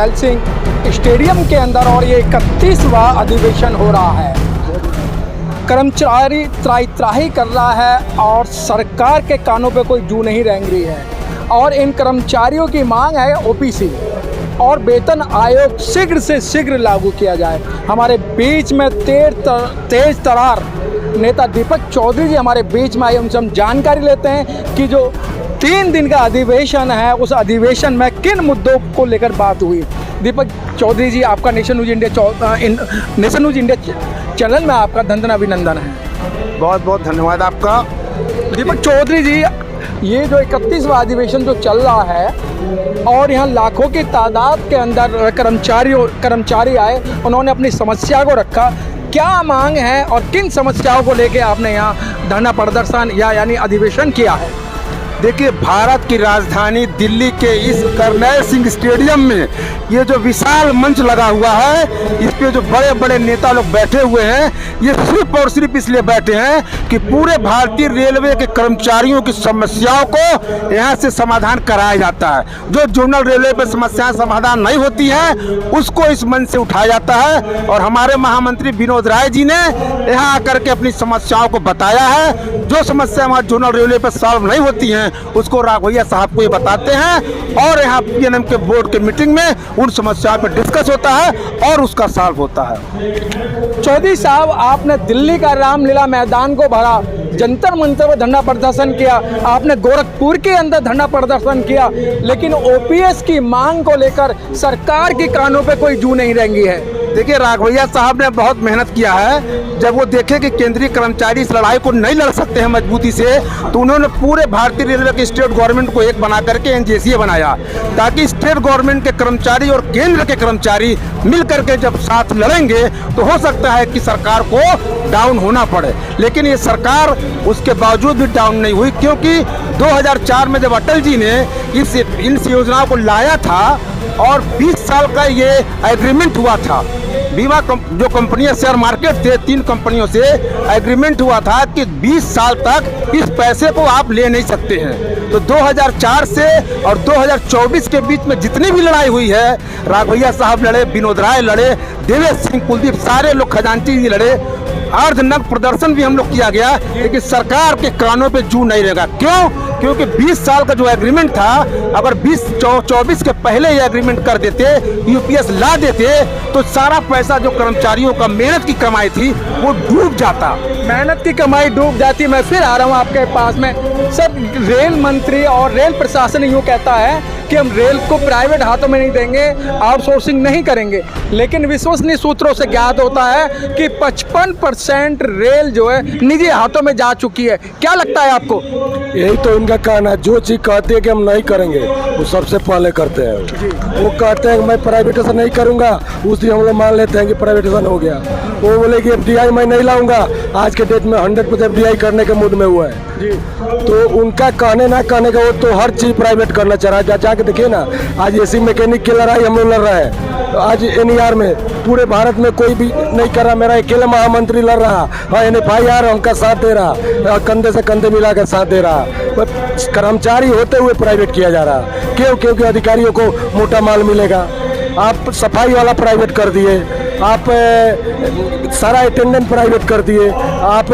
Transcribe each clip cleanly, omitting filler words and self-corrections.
Gel Singh stadium के अंदर और ये 31वां अधिवेशन हो रहा है। कर्मचारी त्राही कर रहा है और सरकार के कानों पे कोई जू नहीं रेंग रही है और इन कर्मचारियों की मांग है ओपीसी और वेतन आयोग शीघ्र से शीघ्र लागू किया जाए। हमारे बीच में तेज तरार नेता दीपक चौधरी जी हमारे बीच में आए, उनसे हम जानकारी लेते हैं कि जो 3 दिन का अधिवेशन है उस अधिवेशन में किन मुद्दों को लेकर बात हुई। दीपक चौधरी जी, आपका नेशन न्यूज़ इंडिया चैनल में आपका धन्यवाद अभिनंदन है। बहुत बहुत धन्यवाद आपका। दीपक चौधरी जी, ये जो 31वां अधिवेशन जो चल रहा है और यहाँ लाखों की तादाद के अंदर कर्मचारी आए, उन्होंने अपनी समस्या को रखा, क्या मांग है और किन समस्याओं को लेके आपने यहाँ धरना प्रदर्शन यानी अधिवेशन किया है? देखिए, भारत की राजधानी दिल्ली के इस करनैल सिंह स्टेडियम में ये जो विशाल मंच लगा हुआ है, इस पे जो बड़े बड़े नेता लोग बैठे हुए हैं, ये सिर्फ और सिर्फ इसलिए बैठे हैं कि पूरे भारतीय रेलवे के कर्मचारियों की समस्याओं को यहाँ से समाधान कराया जाता है। जो जोनल रेलवे पर समस्याएं समाधान नहीं होती हैं, उसको इस मंच से उठाया जाता है और हमारे महामंत्री विनोद राय जी ने यहाँ आकर के अपनी समस्याओं को बताया है। जो समस्या हमारे जोनल रेलवे पर सॉल्व नहीं होती हैं, उसको राघवैया साहब को ये बताते हैं और यहाँ पीएनएम के बोर्ड के मीटिंग में उन समस्याओं पर डिस्कस होता है और उसका सॉल्व होता है। चौधरी साहब, आपने दिल्ली का रामलीला मैदान को भरा, जंतर मंतर पर धरना प्रदर्शन किया, आपने गोरखपुर के अंदर धरना प्रदर्शन किया, लेकिन ओपीएस की मांग को लेकर सरकार के कानों पे कोई जू नहीं रेंगी है। देखिए, राघवैया साहब ने बहुत मेहनत किया है। जब वो देखे कि केंद्रीय कर्मचारी इस लड़ाई को नहीं लड़ सकते हैं मजबूती से, तो उन्होंने पूरे भारतीय रेलवे के स्टेट गवर्नमेंट को एक बना करके एनजेसीए बनाया, ताकि स्टेट गवर्नमेंट के कर्मचारी और केंद्र के कर्मचारी मिल करके जब साथ लड़ेंगे तो हो सकता है कि सरकार को डाउन होना पड़े। लेकिन ये सरकार उसके बावजूद भी डाउन नहीं हुई, क्योंकि 2004 में जब अटल जी ने इस योजनाओं को लाया था और 20 साल का ये एग्रीमेंट हुआ था, बीमा जो कंपनियां शेयर मार्केट थे 3 कंपनियों से एग्रीमेंट हुआ था कि 20 साल तक इस पैसे को आप ले नहीं सकते हैं। तो 2004 से और 2024 के बीच में जितनी भी लड़ाई हुई है, राघवैया साहब लड़े, विनोद राय लड़े, देवेश सिंह, कुलदीप, सारे लोग, खजांची जी लड़े, अर्धनग्न प्रदर्शन भी हम लोग किया गया, लेकिन सरकार के कानों पे जू नहीं रहेगा। क्यों? क्योंकि 20 साल का जो एग्रीमेंट था, अगर 2024 के पहले ये एग्रीमेंट कर देते, यूपीएस ला देते, तो सारा पैसा जो कर्मचारियों का मेहनत की कमाई थी वो डूब जाता। मेहनत की कमाई डूब जाती। मैं फिर आ रहा हूँ आपके पास में। सर, रेल मंत्री और रेल प्रशासन यूँ कहता है कि हम रेल को प्राइवेट हाथों में नहीं देंगे, आउटसोर्सिंग नहीं करेंगे, लेकिन विश्वसनीय सूत्रों से ज्ञात होता है कि 55% रेल जो है निजी हाथों में जा चुकी है। क्या लगता है आपको? यही तो इनका कहना है, जो चीज़ कहते हैं कि हम नहीं करेंगे वो सबसे पहले करते हैं। वो कहते हैं कि मैं प्राइवेटाइजेशन नहीं करूंगा, उस दिन हम लोग मान लेते हैं कि प्राइवेटाइजेशन हो गया। वो बोले कि एफडीआई मैं नहीं लाऊंगा, आज के डेट में 100% एफडीआई करने के मूड में हुआ है जी। तो उनका कहने ना कहने का, वो तो हर चीज़ प्राइवेट करना चाह रहा है। जाके देखिए ना, आज एसी मैकेनिक की लड़ाई हम लोग लड़ रहे हैं, आज एनईआर में पूरे भारत में कोई भी नहीं कर रहा, मेरा अकेला महामंत्री लड़ रहा है, एनएफआईआर उनका साथ दे रहा, कंधे से कंधे मिला कर साथ दे रहा। कर्मचारी होते हुए प्राइवेट किया जा रहा। क्यों? क्योंकि अधिकारियों को मोटा माल मिलेगा। आप सफाई वाला प्राइवेट कर दिए, आप सारा अटेंडेंट प्राइवेट कर दिए, आप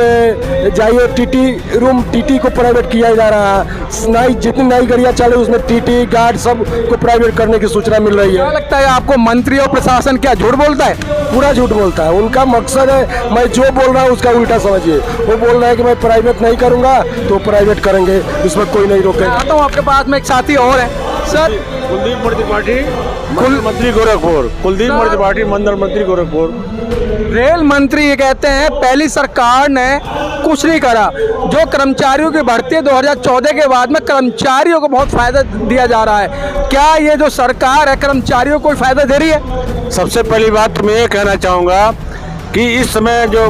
जाइए टीटी रूम, टीटी को प्राइवेट किया जा रहा है। नई जितनी नई गाड़ियाँ चले उसमें टीटी गार्ड सब को प्राइवेट करने की सूचना मिल रही है। क्या लगता है आपको, मंत्री और प्रशासन क्या झूठ बोलता है? पूरा झूठ बोलता है। उनका मकसद है, मैं जो बोल रहा हूँ उसका उल्टा समझिए। वो बोल रहा है कि मैं प्राइवेट नहीं करूँगा तो प्राइवेट करेंगे, इसमें कोई नहीं रोकेगा। आता हूँ आपके पास में एक साथी और है सर, कुलदीप त्रिपाठी, मंत्री गोरखपुर। कुलदीप त्रिपाठी, मंडल मंत्री गोरखपुर। रेल मंत्री ये कहते हैं पहली सरकार ने कुछ नहीं करा। जो कर्मचारियों की भर्ती 2014 के बाद में कर्मचारियों को बहुत फायदा दिया जा रहा है। क्या ये जो सरकार है कर्मचारियों को फायदा दे रही है? सबसे पहली बात मैं ये कहना चाहूँगा कि इस समय जो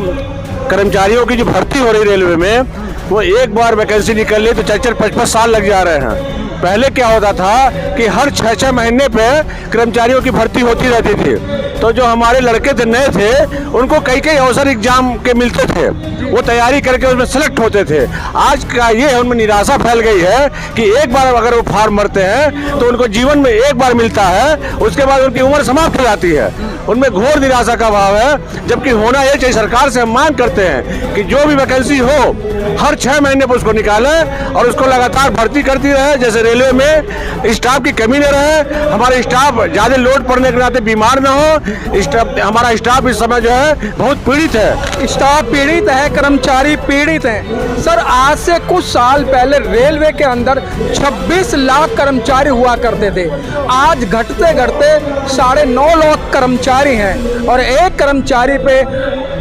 कर्मचारियों की जो भर्ती हो रही रेलवे में, वो एक बार वैकेंसी निकल ली तो 4-5 साल लग जा रहे हैं। पहले क्या होता था कि हर 6-6 महीने पे कर्मचारियों की भर्ती होती रहती थी। तो जो हमारे लड़के थे नए थे उनको कई कई अवसर एग्जाम के मिलते थे, वो तैयारी करके उसमें सेलेक्ट होते थे। आज का ये है, उनमें निराशा फैल गई है कि एक बार अगर वो फॉर्म भरते हैं तो उनको जीवन में एक बार मिलता है, उसके बाद उनकी उम्र समाप्त हो जाती है। उनमें घोर निराशा का भाव है, जबकि होना ये चाहिए। सरकार से हम मांग करते हैं कि जो भी वैकेंसी हो हर 6 महीने पर उसको निकाले और उसको लगातार भर्ती करती रहे। जैसे रेलवे में स्टाफ की कमी न रहे, हमारे स्टाफ ज़्यादा लोड पड़ने के नाते बीमार न हो। हमारा स्टाफ इस समय जो है बहुत पीड़ित है। स्टाफ पीड़ित है, कर्मचारी पीड़ित हैं। सर, आज से कुछ साल पहले रेलवे के अंदर 26 लाख कर्मचारी हुआ करते थे। आज घटते घटते 9.5 लाख कर्मचारी हैं और एक कर्मचारी पे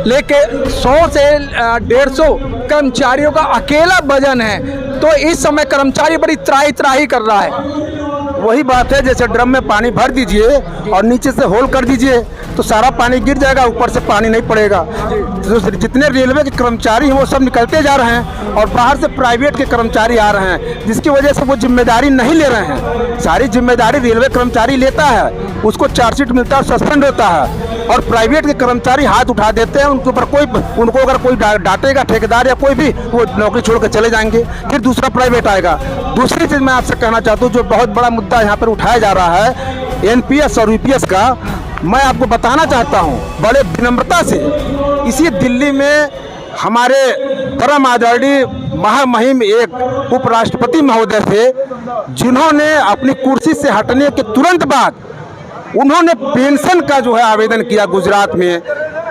लेके 100 से 150 कर्मचारियों का अकेला वजन है। तो इस समय कर्मचारी बड़ी त्राही त्राही कर रहा है। वही बात है, जैसे ड्रम में पानी भर दीजिए और नीचे से होल कर दीजिए तो सारा पानी गिर जाएगा, ऊपर से पानी नहीं पड़ेगा। तो जितने रेलवे के कर्मचारी हैं वो सब निकलते जा रहे हैं और बाहर से प्राइवेट के कर्मचारी आ रहे हैं, जिसकी वजह से वो जिम्मेदारी नहीं ले रहे हैं। सारी जिम्मेदारी रेलवे कर्मचारी लेता है, उसको चार्जशीट मिलता है, सस्पेंड होता है, और प्राइवेट के कर्मचारी हाथ उठा देते हैं। उनके ऊपर उनको अगर कोई डांटेगा, ठेकेदार या कोई भी, वो नौकरी छोड़ कर चले जाएंगे, फिर दूसरा प्राइवेट आएगा। दूसरी चीज़ मैं आपसे कहना चाहता हूँ, जो बहुत बड़ा मुद्दा यहाँ पर उठाया जा रहा है एनपीएस और यूपीएस का, मैं आपको बताना चाहता हूँ बड़े विनम्रता से। इसी दिल्ली में हमारे परम आदरणीय महामहिम एक उपराष्ट्रपति महोदय थे, जिन्होंने अपनी कुर्सी से हटने के तुरंत बाद उन्होंने पेंशन का जो है आवेदन किया गुजरात में,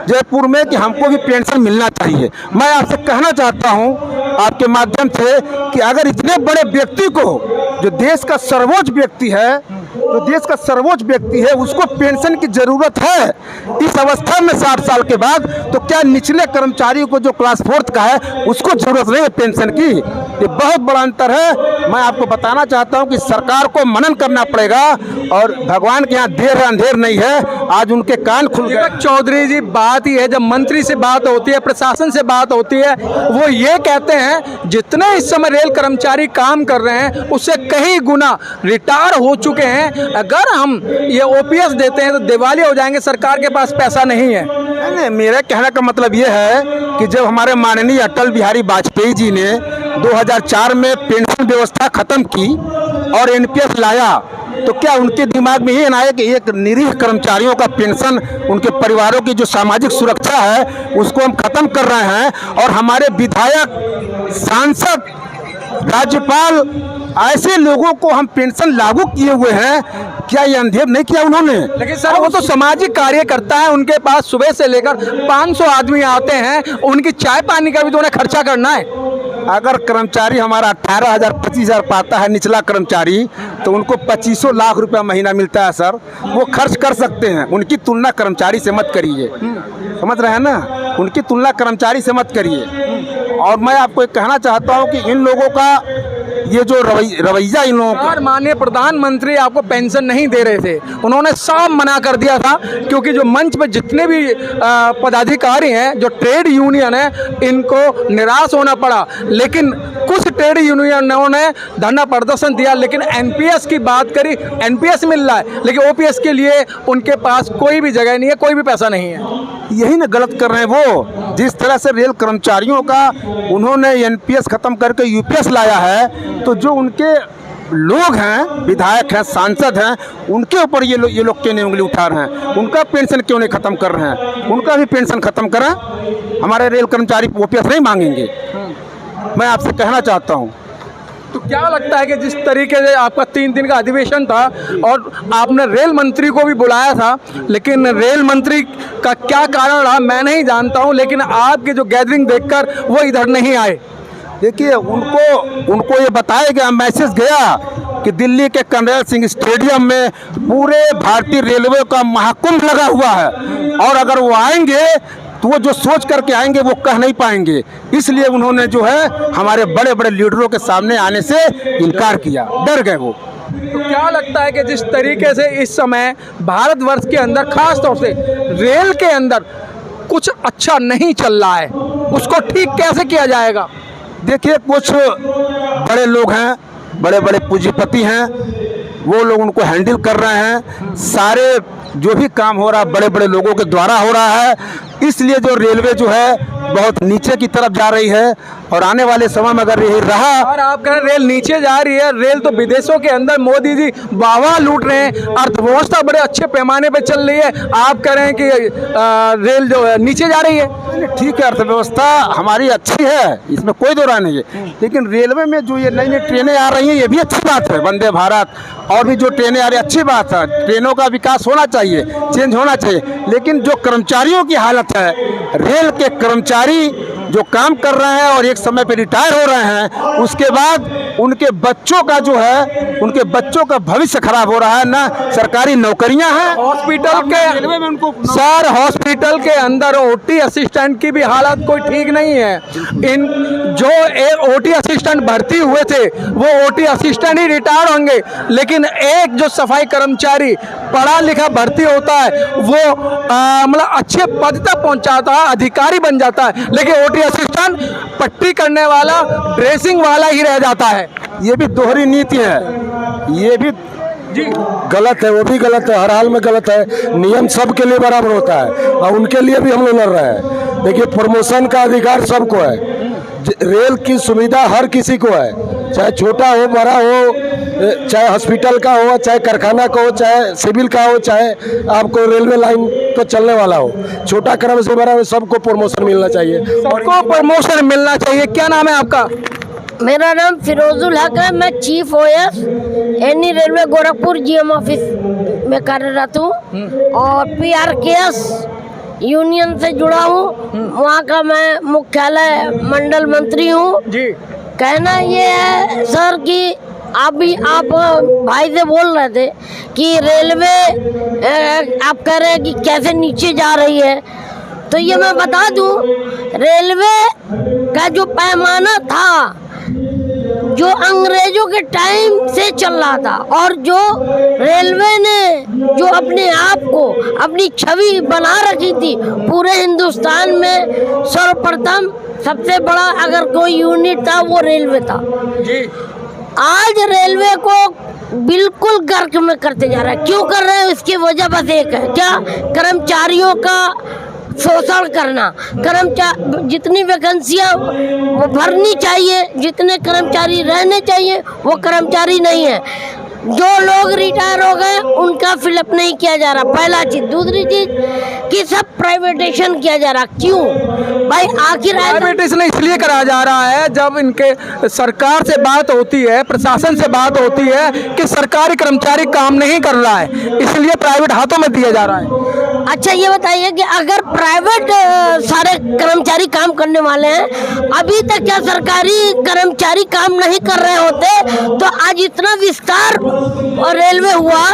जयपुर में, कि हमको भी पेंशन मिलना चाहिए। मैं आपसे कहना चाहता हूं आपके माध्यम से कि अगर इतने बड़े व्यक्ति को, जो देश का सर्वोच्च व्यक्ति है, तो देश का सर्वोच्च व्यक्ति है, उसको पेंशन की जरूरत है इस अवस्था में 60 साल के बाद, तो क्या निचले कर्मचारियों को जो क्लास 4 का है उसको जरूरत नहीं है पेंशन की? ये बहुत बड़ा अंतर है। मैं आपको बताना चाहता हूं कि सरकार को मनन करना पड़ेगा और भगवान के यहाँ देर है अंधेर नहीं है। आज उनके कान खुल गए। चौधरी जी, बात ही है, जब मंत्री से बात होती है, प्रशासन से बात होती है, वो ये कहते हैं जितने इस समय रेल कर्मचारी काम कर रहे हैं उससे कई गुना रिटायर हो चुके हैं। अगर हम ये ओपीएस देते हैं तो दिवालिया हो जाएंगे, सरकार के पास पैसा नहीं है। नहीं, मेरे कहने का मतलब ये है कि जब हमारे माननीय अटल बिहारी वाजपेयी जी ने 2004 में पेंशन व्यवस्था खत्म की और एनपीएस लाया, तो क्या उनके दिमाग में ये ना आया कि एक निरीह कर्मचारियों का पेंशन, उनके परिवारों की जो सामाजिक सुरक्षा है उसको हम खत्म कर रहे हैं, और हमारे विधायक, सांसद, राज्यपाल, ऐसे लोगों को हम पेंशन लागू किए हुए हैं? क्या ये अंधेर नहीं किया उन्होंने? लेकिन सर, वो तो सामाजिक कार्यकर्ता है, उनके पास सुबह से लेकर 500 आदमी आते हैं, उनकी चाय पानी का भी तो उन्हें खर्चा करना है। अगर कर्मचारी हमारा 18,000 25,000 पाता है निचला कर्मचारी, तो उनको 2500 लाख रुपया महीना मिलता है सर, वो खर्च कर सकते हैं। उनकी तुलना कर्मचारी से मत करिए, समझ रहे हैं ना? उनकी तुलना कर्मचारी से मत करिए। और मैं आपको एक कहना चाहता हूँ कि इन लोगों का ये जो रवैया इन लोगों का, माननीय प्रधानमंत्री आपको पेंशन नहीं दे रहे थे, उन्होंने साफ मना कर दिया था, क्योंकि जो मंच पे जितने भी पदाधिकारी हैं, जो ट्रेड यूनियन है, इनको निराश होना पड़ा। लेकिन कुछ ट्रेड यूनियनों ने धरना प्रदर्शन दिया, लेकिन एनपीएस की बात करी, एनपीएस मिल रहा है, लेकिन ओपीएस के लिए उनके पास कोई भी जगह नहीं है, कोई भी पैसा नहीं है। यही ना गलत कर रहे हैं वो। जिस तरह से रेल कर्मचारियों का उन्होंने एनपीएस खत्म करके यूपीएस लाया है, तो जो उनके लोग हैं, विधायक हैं, सांसद हैं, उनके ऊपर ये लोग क्यों नहीं उंगली उठा रहे हैं? उनका पेंशन क्यों नहीं खत्म कर रहे हैं? उनका भी पेंशन खत्म करें। हमारे रेल कर्मचारी ओपीएस नहीं मांगेंगे। मैं आपसे कहना चाहता हूँ। तो क्या लगता है कि जिस तरीके से आपका 3 दिन का अधिवेशन था और आपने रेल मंत्री को भी बुलाया था, लेकिन रेल मंत्री का क्या कारण रहा मैं नहीं जानता हूं, लेकिन आपके जो गैदरिंग देखकर वो इधर नहीं आए। देखिए, उनको ये बताया गया, मैसेज गया कि दिल्ली के कर्नल सिंह स्टेडियम में पूरे भारतीय रेलवे का महाकुंभ लगा हुआ है, और अगर वो आएंगे तो वो जो सोच करके आएंगे वो कह नहीं पाएंगे। इसलिए उन्होंने जो है हमारे बड़े बड़े लीडरों के सामने आने से इनकार किया, डर गए वो। तो क्या लगता है कि जिस तरीके से इस समय भारतवर्ष के अंदर, खास तौर से रेल के अंदर कुछ अच्छा नहीं चल रहा है, उसको ठीक कैसे किया जाएगा? देखिए, कुछ बड़े लोग हैं, बड़े बड़े पूंजीपति हैं, वो लोग उनको हैंडल कर रहे हैं। सारे जो भी काम हो रहा है बड़े बड़े लोगों के द्वारा हो रहा है, इसलिए जो रेलवे जो है बहुत नीचे की तरफ जा रही है। और आने वाले समय में अगर यही रहा, और आप कह रहे हैं रेल नीचे जा रही है, रेल तो विदेशों के अंदर मोदी जी वाह लूट रहे हैं, अर्थव्यवस्था बड़े अच्छे पैमाने पे चल रही है, आप कह रहे हैं कि रेल जो है नीचे जा रही है। ठीक है, अर्थव्यवस्था हमारी अच्छी है, इसमें कोई दो राय नहीं है, लेकिन रेलवे में जो ये नई नई ट्रेनें आ रही हैं ये भी अच्छी बात है। वंदे भारत और भी जो ट्रेनें आ रही है अच्छी बात है, ट्रेनों का विकास होना चाहिए, चेंज होना चाहिए। लेकिन जो कर्मचारियों की हालत है, रेल के कर्मचारी जो काम कर रहे हैं और एक समय पे रिटायर हो रहे हैं, उसके बाद उनके बच्चों का जो है, उनके बच्चों का भविष्य खराब हो रहा है। ना सरकारी नौकरियां हैं, हॉस्पिटल के रेलवे में उनको सर, हॉस्पिटल के अंदर ओटी असिस्टेंट की भी हालत कोई ठीक नहीं है। इन जो ओटी असिस्टेंट भर्ती हुए थे वो ओटी असिस्टेंट ही रिटायर होंगे, लेकिन एक जो सफाई कर्मचारी पढ़ा लिखा भर्ती होता है वो मतलब अच्छे पद तक पहुंचाता है, अधिकारी बन जाता है, लेकिन ओटी असिस्टेंट पट्टी करने वाला, ड्रेसिंग वाला ही रह जाता है। ये भी दोहरी नीति है, ये भी गलत है, वो भी गलत है, हर हाल में गलत है। नियम सबके लिए बराबर होता है और उनके लिए भी हम लोग लड़ रहे हैं। देखिए, प्रमोशन का अधिकार सबको है, रेल की सुविधा हर किसी को है, चाहे छोटा हो बड़ा हो, चाहे हॉस्पिटल का हो, चाहे कारखाना का हो, चाहे सिविल का हो, चाहे आपको रेलवे लाइन तो चलने वाला हो, छोटा क्रम से बड़ा हो, सबको प्रमोशन मिलना चाहिए। सबको प्रमोशन मिलना चाहिए। क्या नाम है आपका? मेरा नाम फिरोजुल हक है, मैं chief OS any railway Gorakhpur GM office में कार्यरत हूँ और पीआरकेएस यूनियन से जुड़ा हूँ, वहाँ का मैं मुख्यालय मंडल मंत्री हूँ जी। कहना ये है सर कि आप भाई से बोल रहे थे कि रेलवे आप कह रहे हैं कि कैसे नीचे जा रही है, तो ये मैं बता दूं, रेलवे का जो पैमाना था जो अंग्रेजों के टाइम से चल रहा था और जो रेलवे ने जो अपने आप को अपनी छवि बना रखी थी पूरे हिंदुस्तान में, सर्वप्रथम सबसे बड़ा अगर कोई यूनिट था वो रेलवे था जी। आज रेलवे को बिल्कुल गर्क में करते जा रहा है। क्यों कर रहे हैं? इसकी वजह बस एक है, क्या? कर्मचारियों का शोषण करना। जितनी वैकेंसियां भरनी चाहिए, जितने कर्मचारी रहने चाहिए वो कर्मचारी नहीं है। जो लोग रिटायर हो गए उनका फिलअप नहीं किया जा रहा, पहला चीज। दूसरी चीज कि सब प्राइवेटेशन किया जा रहा। क्यों भाई? आखिर प्राइवेटेशन इसलिए करा जा रहा है, जब इनके सरकार से बात होती है, प्रशासन से बात होती है कि सरकारी कर्मचारी काम नहीं कर रहा है, इसलिए प्राइवेट हाथों में दिया जा रहा है। अच्छा ये बताइए कि अगर प्राइवेट सारे कर्मचारी काम करने वाले हैं, अभी तक क्या सरकारी कर्मचारी काम नहीं कर रहे होते तो आज इतना विस्तार और रेलवे हुआ,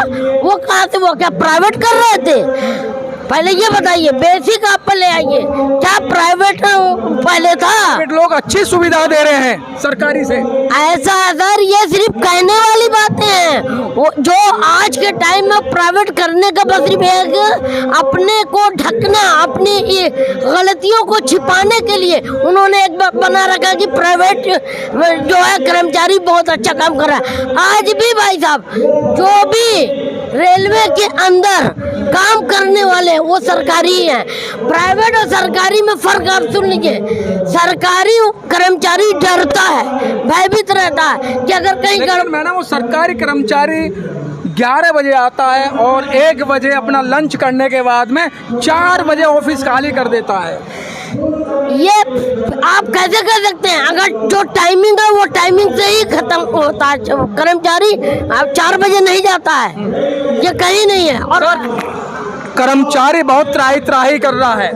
वो कहाँ से? वो क्या प्राइवेट कर रहे थे? पहले ये बताइए, बेसिक आप ले आइए, क्या प्राइवेट पहले था? प्राइवेट लोग अच्छी सुविधा दे रहे हैं सरकारी से। ऐसा सर, ये सिर्फ कहने वाली बातें हैं। वो जो आज के टाइम में प्राइवेट करने का बस सिर्फ एक अपने को ढकना, अपनी गलतियों को छिपाने के लिए उन्होंने एक बना रखा कि प्राइवेट जो है कर्मचारी बहुत अच्छा काम कर रहा है। आज भी भाई साहब जो भी रेलवे के अंदर काम करने वाले वो सरकारी हैं। प्राइवेट और सरकारी में फर्क आप सुन लीजिए। सरकारी कर्मचारी डरता है, भयभीत रहता है कि अगर कहीं मैडम वो सरकारी कर्मचारी 11 बजे आता है और 1 बजे अपना लंच करने के बाद में 4 बजे ऑफिस खाली कर देता है। ये आप कैसे कर सकते हैं? अगर जो टाइमिंग है वो टाइमिंग से ही खत्म होता है। कर्मचारी आप 4 बजे नहीं जाता है, ये कहीं नहीं है। और कर्मचारी बहुत त्राही कर रहा है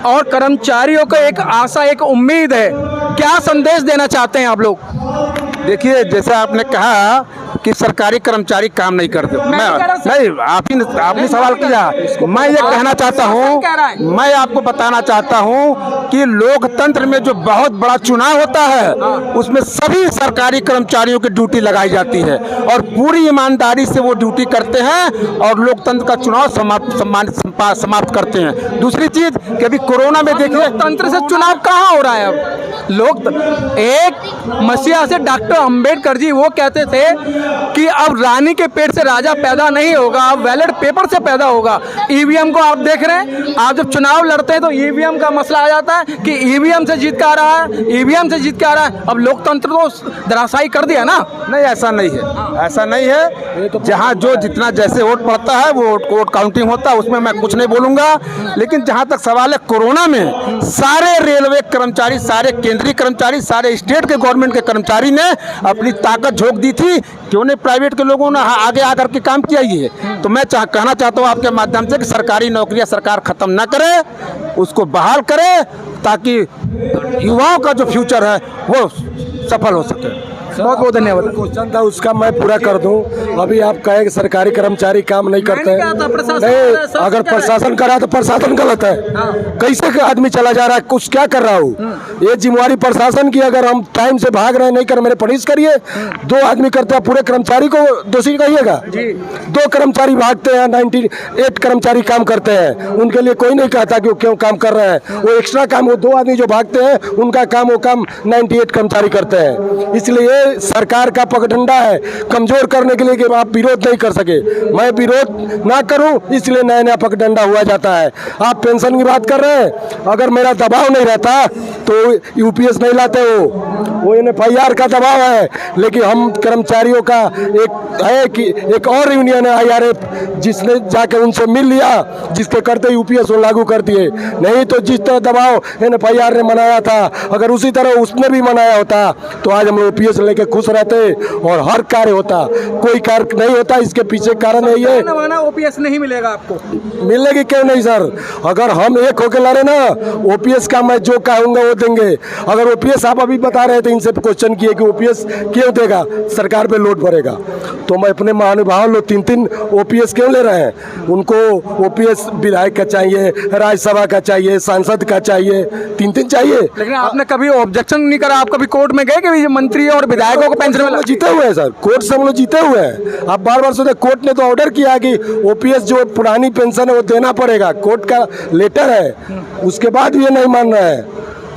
और कर्मचारियों को एक आशा, एक उम्मीद है। क्या संदेश देना चाहते हैं आप लोग? देखिए, जैसा आपने कहा कि सरकारी कर्मचारी काम नहीं करते, नहीं, आपने सवाल किया। मैं ये कहना चाहता हूँ, मैं आपको बताना चाहता हूँ कि लोकतंत्र में जो बहुत बड़ा चुनाव होता है उसमें सभी सरकारी कर्मचारियों की ड्यूटी लगाई जाती है और पूरी ईमानदारी से वो ड्यूटी करते हैं और लोकतंत्र का चुनाव समाप्त करते हैं। दूसरी चीज कि अभी कोरोना में देखिए, लोकतंत्र से चुनाव कहाँ हो रहा है अब? लोग एक मसीहा से डॉक्टर अंबेडकर जी वो कहते थे कि अब रानी के पेट से राजा पैदा नहीं होगा, अब बैलेट पेपर से पैदा होगा। ईवीएम को आप देख रहे हैं, आप जब चुनाव लड़ते हैं तो ईवीएम का मसला आ जाता है कि ईवीएम से जीत के आ रहा है, ईवीएम से जीत के आ रहा है। अब लोकतंत्र तो धराशायी कर दिया ना। नहीं, ऐसा नहीं है, ऐसा नहीं है। जहाँ जो जितना जैसे वोट पड़ता है वो वोट काउंटिंग होता है, उसमें मैं कुछ नहीं बोलूँगा। लेकिन जहाँ तक सवाल है, कोरोना में सारे रेलवे कर्मचारी, सारे केंद्रीय कर्मचारी, सारे स्टेट के गवर्नमेंट के कर्मचारी ने अपनी ताकत झोंक दी थी। क्यों नहीं प्राइवेट के लोगों ने आगे आकर के काम किया ये? तो मैं कहना चाहता हूँ आपके माध्यम से कि सरकारी नौकरियां सरकार खत्म ना करे, उसको बहाल करे, ताकि युवाओं का जो फ्यूचर है वो सफल हो सके। बहुत बहुत धन्यवाद। क्वेश्चन था उसका मैं पूरा कर दूं। अभी आप कहे कि सरकारी कर्मचारी काम नहीं करते हैं। नहीं, अगर प्रशासन करा तो प्रशासन गलत है। कैसे का आदमी चला जा रहा है, कुछ क्या कर रहा हूँ? ये जिम्मेवारी प्रशासन की। अगर हम टाइम से भाग रहे हैं, नहीं कर, मेरे पुलिस करिए। 2 आदमी करते हैं, पूरे कर्मचारी को दोषी कहिएगा? 2 कर्मचारी भागते हैं, 98 कर्मचारी काम करते हैं, उनके लिए कोई नहीं कहता कि वो क्यों काम कर रहे हैं। वो एक्स्ट्रा काम, वो 2 आदमी जो भागते हैं उनका काम, वो काम 98 कर्मचारी करते हैं। इसलिए सरकार का पगडंडा है कमजोर करने के लिए कि आप विरोध नहीं कर सके। मैं विरोध ना करूं, इसलिए नया नया पगडंडा हुआ जाता है। आप पेंशन की बात कर रहे हैं, अगर मेरा दबाव नहीं रहता तो यूपीएस नहीं लाते। वो NFIR का दबाव है। लेकिन हम कर्मचारियों का एक है कि एक और यूनियन है IRF, जिसने जाकर उनसे मिल लिया, जिसके करते यूपीएस वो लागू कर दिए। नहीं तो जिस तरह दबाव NFIR ने मनाया था, अगर उसी तरह उसने भी मनाया होता तो आज हम यूपीएस लेके खुश रहते और हर कार्य होता। कोई कार्य नहीं होता, इसके पीछे कारण है ये। ओपीएस नहीं मिलेगा आपको। मिलेगी क्यों नहीं सर? अगर हम एक होकर लड़े ना, ओपीएस का मैं जो कहूँगा वो देंगे। अगर ओपीएस, आप अभी बता रहे थे, इनसे क्वेश्चन किए कि ओपीएस क्यों देगा, सरकार पे लोड पड़ेगा। तो मैं अपने महानुभाव लोग 3-3 ओपीएस क्यों ले रहे हैं? उनको ओपीएस विधायक का चाहिए, राज्यसभा का चाहिए, सांसद का चाहिए, 3-3 चाहिए। लेकिन आपने कभी ऑब्जेक्शन नहीं करा? आप कभी कोर्ट में गए कि मंत्री और विधायकों को पेंशन में जीते हुए हैं सर? कोर्ट से हम लोग जीते हुए हैं। आप बार सोचे, कोर्ट ने तो ऑर्डर किया कि ओपीएस जो पुरानी पेंशन है वो देना पड़ेगा। कोर्ट का लेटर है, उसके बाद ये नहीं मान रहा है।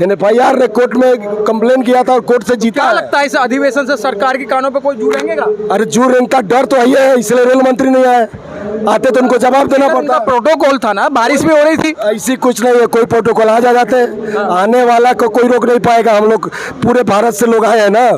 NFIR ने कोर्ट में कंप्लेन किया था और कोर्ट से जीता। क्या लगता है इस अधिवेशन से सरकार के कानों पे कोई जू रहेगा? अरे जू इनका डर तो है, इसलिए रेल मंत्री नहीं आए। आते तो उनको जवाब देना पड़ता। प्रोटोकॉल था ना, बारिश भी हो रही थी। ऐसी कुछ नहीं है, कोई प्रोटोकॉल आ जाते हैं। आने वाला को कोई रोक नहीं पाएगा। हम लोग पूरे भारत से लोग आए हैं ना,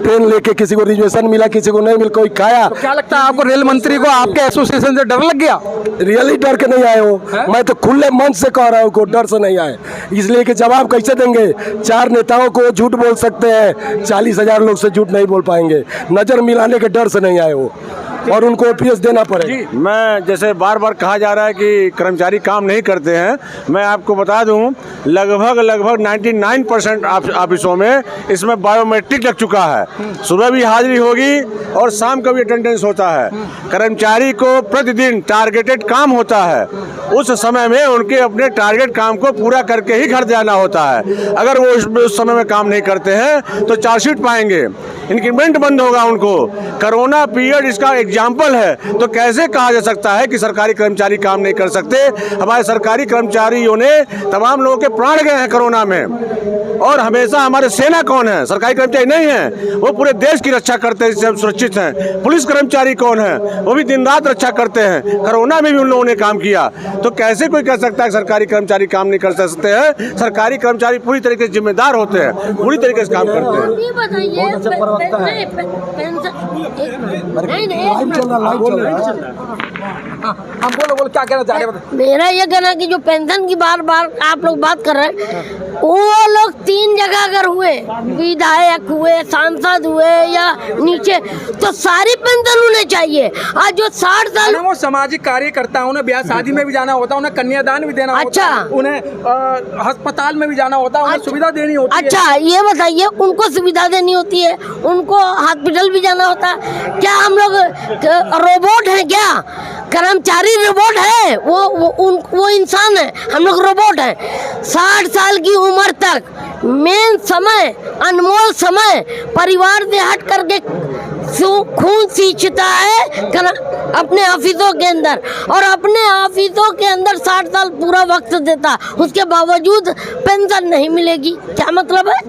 ट्रेन लेके, किसी को रिजर्वेशन मिला, किसी को नहीं मिला, कोई खाया। तो क्या लगता है आपको, रेल मंत्री को आपके एसोसिएशन से डर लग गया? रियली डर के नहीं आए हो। मैं तो खुले मन से कह रहा हूँ को डर से नहीं आए। इसलिए कि जवाब कैसे देंगे? 4 नेताओं को झूठ बोल सकते हैं, 40,000 लोग से झूठ नहीं बोल पाएंगे। नजर मिलाने के डर से नहीं आए हो, और उनको ओपीएस देना पड़ेगा। मैं जैसे बार बार कहा जा रहा है कि कर्मचारी काम नहीं करते हैं, मैं आपको बता दूं लगभग 99% ऑफिसों में इसमें बायोमेट्रिक लग चुका है। सुबह भी हाजिरी होगी और शाम का भी अटेंडेंस होता है। कर्मचारी को प्रतिदिन टारगेटेड काम होता है, उस समय में उनके अपने टारगेट काम को पूरा करके ही घर जाना होता है। अगर वो उस समय में काम नहीं करते हैं तो चार्जशीट पाएंगे, इंक्रीमेंट बंद होगा उनको। कोरोना पीरियड इसका एग्जाम्पल है। तो कैसे कहा जा सकता है कि सरकारी कर्मचारी काम नहीं कर सकते? हमारे सरकारी कर्मचारियों ने तमाम लोगों के प्राण गए हैं कोरोना में, और हमेशा हमारे सेना कौन है? सरकारी कर्मचारी नहीं है, वो पूरे देश की रक्षा करते हैं, इससे हम सुरक्षित हैं। पुलिस कर्मचारी कौन है? वो भी दिन रात रक्षा करते हैं। कोरोना में भी उन लोगों ने काम किया। तो कैसे कोई कह सकता है सरकारी कर्मचारी काम नहीं कर सकते हैं? सरकारी कर्मचारी पूरी तरीके से जिम्मेदार होते हैं, पूरी तरीके से काम करते हैं। ये बताइए, हम बोलो क्या कहना चाह रहे हैं? मेरा ये कहना कि जो पेंशन की बार बार आप लोग बात कर रहे हैं, वो लोग 3 जगह अगर हुए, विधायक हुए, सांसद हुए या नीचे, तो सारी पेंशन उन्हें चाहिए। आज जो 60 साल, वो सामाजिक कार्य करता है, उन्हें ब्याह शादी में भी जाना होता है, उन्हें कन्यादान भी देना अच्छा होता है, उन्हें अस्पताल में भी जाना होता है, उन्हें सुविधा देनी होती है। अच्छा ये बताइए, उनको सुविधा देनी होती है, उनको हॉस्पिटल भी जाना होता है। क्या हम लोग रोबोट हैं क्या? कर्मचारी रोबोट है? वो इंसान है, हम लोग रोबोट हैं। 60 साल की उम्र तक मेन समय, अनमोल समय परिवार से हट करके खून सींचता है अपने ऑफिसों के अंदर, और अपने ऑफिसों के अंदर 60 साल पूरा वक्त देता, उसके बावजूद पेंशन नहीं मिलेगी। क्या मतलब है?